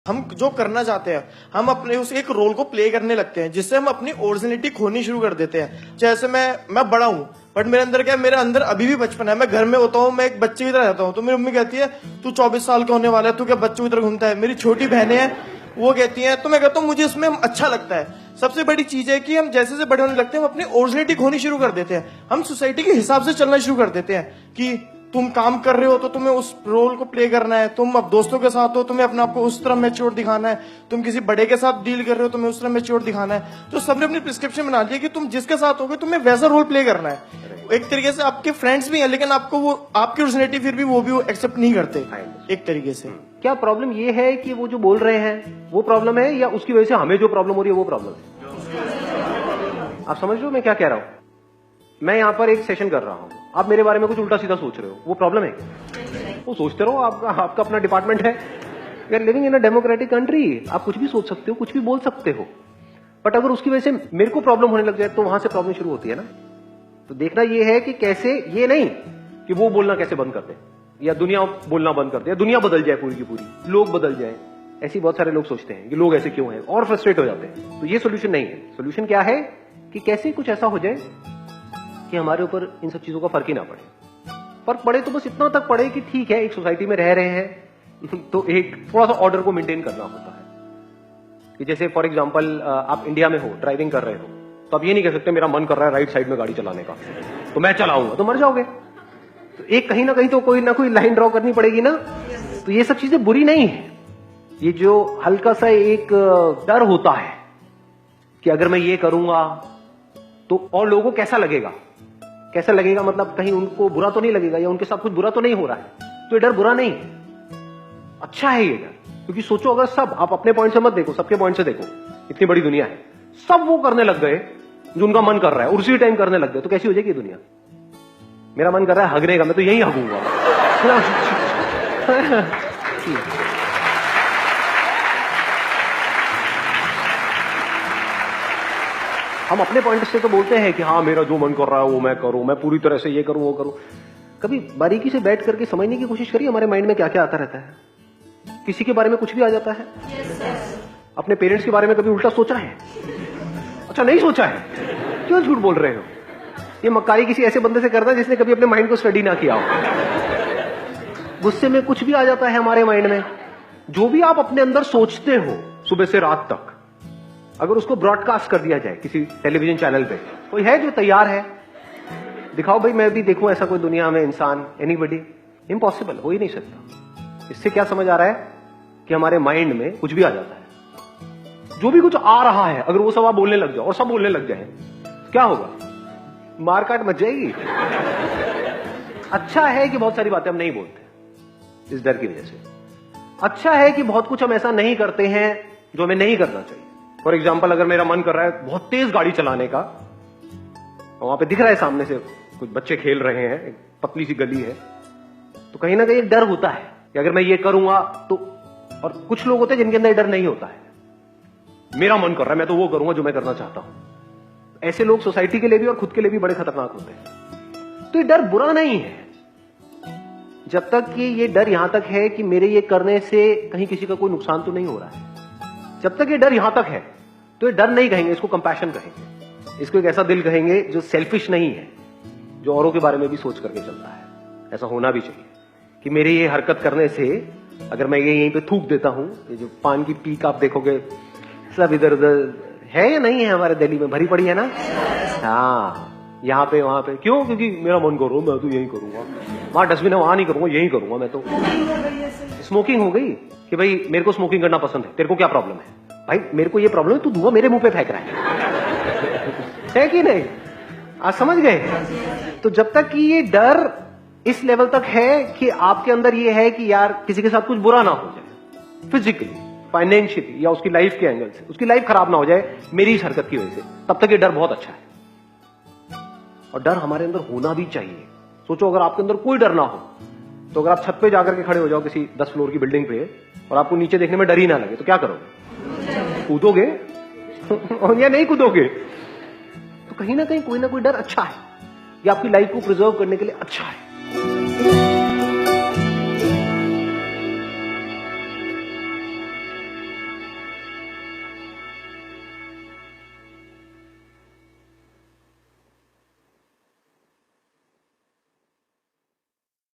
हम जो करना चाहते हैं हम अपने उस एक रोल को प्ले करने लगते हैं जिससे हम अपनी ओरिजिनलिटी खोनी शुरू कर देते हैं। जैसे मैं बड़ा हूँ बट मेरे अंदर क्या है, मेरे अंदर अभी भी बचपन है। मैं घर में होता हूँ, मैं एक बच्चे की तरह रहता हूँ। तो मेरी मम्मी कहती है तू 24 साल का होने वाला है, तू क्या बच्चों की तरह घूमता है। मेरी छोटी बहनें हैं, वो कहती हैं। तो मैं कहता हूँ मुझे इसमें अच्छा लगता है। सबसे बड़ी चीज है कि हम जैसे जैसे बड़े होने लगते हैं हम अपनी ओरिजिनलिटी खोनी शुरू कर देते हैं। हम सोसाइटी के हिसाब से चलना शुरू कर देते हैं कि तुम काम कर रहे हो तो तुम्हें उस रोल को प्ले करना है। तुम अब दोस्तों के साथ हो, तुम्हें अपने आप को उस तरह मैच्योर दिखाना है। तुम किसी बड़े के साथ डील कर रहे हो, तुम्हें उस तरह मैच्योर दिखाना है। तो सबने अपनी प्रिस्क्रिप्शन बना ली है कि तुम जिसके साथ होगे तुम्हें वैसा रोल प्ले करना है। एक तरीके से आपके फ्रेंड्स भी हैं लेकिन आपको वो आपकी ओरिजिनलिटी फिर भी वो एक्सेप्ट नहीं करते एक तरीके से। क्या प्रॉब्लम ये है कि वो जो बोल रहे हैं वो प्रॉब्लम है, या उसकी वजह से हमें जो प्रॉब्लम हो रही है वो प्रॉब्लम है? आप समझ रहे हो मैं क्या कह रहा हूं? मैं यहां पर एक सेशन कर रहा हूं, आप मेरे बारे में कुछ उल्टा सीधा सोच रहे हो, वो प्रॉब्लम है? वो सोचते रहो, आपका अपना डिपार्टमेंट है। You are living in a democratic country, आप कुछ भी सोच सकते हो, कुछ भी बोल सकते हो। बट अगर उसकी वजह से मेरे को प्रॉब्लम होने लग जाए तो वहां से प्रॉब्लम शुरू होती है ना। तो देखना ये है कि कैसे, ये नहीं कि वो बोलना कैसे बंद कर दे या दुनिया बोलना बंद कर दे या दुनिया बदल जाए पूरी की पूरी, लोग बदल जाए। ऐसी बहुत सारे लोग सोचते हैं कि लोग ऐसे क्यों हैं और फ्रस्ट्रेट हो जाते हैं। तो ये सोल्यूशन नहीं है। सोल्यूशन क्या है कि कैसे कुछ ऐसा हो जाए कि हमारे ऊपर इन सब चीजों का फर्क ही ना पड़े। फर्क पड़े तो बस इतना तक पड़े कि ठीक है, एक सोसाइटी में रह रहे हैं तो एक थोड़ा सा ऑर्डर को मेंटेन करना होता है। कि जैसे फॉर एग्जांपल आप इंडिया में हो, ड्राइविंग कर रहे हो, तो आप ये नहीं कह सकते मेरा मन कर रहा है राइट साइड में गाड़ी चलाने का तो मैं चलाऊंगा, तो मर जाओगे। तो एक कहीं ना कहीं तो कोई ना कोई लाइन ड्रॉ करनी पड़ेगी ना। तो ये सब चीजें बुरी नहीं है। ये जो हल्का सा एक डर होता है कि अगर मैं ये करूंगा तो और लोगों को कैसा लगेगा, कैसा लगेगा मतलब कहीं उनको बुरा तो नहीं लगेगा या उनके साथ कुछ बुरा तो नहीं हो रहा है। तो ये डर बुरा नहीं है, अच्छा है ये डर। क्योंकि सोचो अगर सब, आप अपने पॉइंट से मत देखो, सबके पॉइंट से देखो, इतनी बड़ी दुनिया है, सब वो करने लग गए जो उनका मन कर रहा है, उसी टाइम करने लग गए, तो कैसी हो जाएगी दुनिया? मेरा मन कर रहा है हगने का, मैं तो यही हगूंगा। हम अपने पॉइंट से तो बोलते हैं कि हाँ मेरा जो मन कर रहा है वो मैं करूं, मैं पूरी तरह से ये करूं वो करूं। कभी बारीकी से बैठ करके समझने की कोशिश करिए हमारे माइंड में क्या क्या आता रहता है। किसी के बारे में कुछ भी आ जाता है। अपने पेरेंट्स के बारे में कभी उल्टा सोचा है? अच्छा नहीं सोचा है, क्यों झूठ बोल रहे हो? ये मक्कारी किसी ऐसे बंदे से करता है जिसने कभी अपने माइंड को स्टडी ना किया हो। गुस्से में कुछ भी आ जाता है हमारे माइंड में। जो भी आप अपने अंदर सोचते हो सुबह से रात तक, अगर उसको ब्रॉडकास्ट कर दिया जाए किसी टेलीविजन चैनल पे, कोई है जो तैयार है? दिखाओ भाई, मैं भी देखूं ऐसा कोई दुनिया में इंसान, एनीबडी? इम्पॉसिबल, हो ही नहीं सकता। इससे क्या समझ आ रहा है कि हमारे माइंड में कुछ भी आ जाता है। जो भी कुछ आ रहा है अगर वो सब आप बोलने लग जाओ और सब बोलने लग जाए, क्या होगा? मारकाट मच जाएगी। अच्छा है कि बहुत सारी बातें हम नहीं बोलते इस डर की वजह से। अच्छा है कि बहुत कुछ हम ऐसा नहीं करते हैं जो हमें नहीं करना चाहिए। फॉर एग्जाम्पल, अगर मेरा मन कर रहा है बहुत तेज गाड़ी चलाने का, और वहां पे दिख रहा है सामने से कुछ बच्चे खेल रहे हैं, एक पतली सी गली है, तो कहीं ना कहीं एक डर होता है कि अगर मैं ये करूंगा तो। और कुछ लोग होते हैं जिनके अंदर डर नहीं होता है, मेरा मन कर रहा है मैं तो वो करूंगा जो मैं करना चाहता हूं। ऐसे लोग सोसाइटी के लिए भी और खुद के लिए भी बड़े खतरनाक होते हैं। तो ये डर बुरा नहीं है जब तक कि ये डर यहां तक है कि मेरे ये करने से कहीं किसी का कोई नुकसान तो नहीं हो रहा है। जब तक ये डर यहां तक है तो ये डर नहीं कहेंगे, इसको कंपैशन कहेंगे। इसको एक ऐसा दिल कहेंगे जो सेल्फिश नहीं है, जो औरों के बारे में भी सोच करके चलता है। ऐसा होना भी चाहिए कि मेरे ये हरकत करने से अगर मैं ये यहीं पे थूक देता हूं, ये जो पान की पीक आप देखोगे सब इधर उधर है या नहीं है, हमारे दिल्ली में भरी पड़ी है ना। हाँ, यहाँ पे वहां पे क्यों? क्योंकि मेरा मन करो मैं तो यही करूंगा, वहां डस्टबिन है वहां नहीं करूंगा, यही करूंगा मैं तो। स्मोकिंग हो गई कि भाई मेरे को स्मोकिंग करना पसंद है, तेरे को क्या प्रॉब्लम है? भाई मेरे को ये प्रॉब्लम है, तू धुआं मेरे मुंह पे फेंक रहा है कि नहीं? आप समझ गए? तो जब तक कि ये डर इस लेवल तक है कि आपके अंदर ये है कि यार किसी के साथ कुछ बुरा ना हो जाए, फिजिकली, फाइनेंशियली या उसकी लाइफ के एंगल से, उसकी लाइफ खराब ना हो जाए मेरी इस हरकत की वजह से, तब तक ये डर बहुत अच्छा है। और डर हमारे अंदर होना भी चाहिए। सोचो अगर आपके अंदर कोई डर ना हो, तो अगर आप छत पे जाकर के खड़े हो जाओ किसी 10 फ्लोर की बिल्डिंग पे और आपको नीचे देखने में डर ही ना लगे, तो क्या करोगे? कूदोगे या नहीं कूदोगे? तो कहीं ना कहीं कोई ना कोई डर अच्छा है, ये आपकी लाइफ को प्रिजर्व करने के लिए अच्छा है।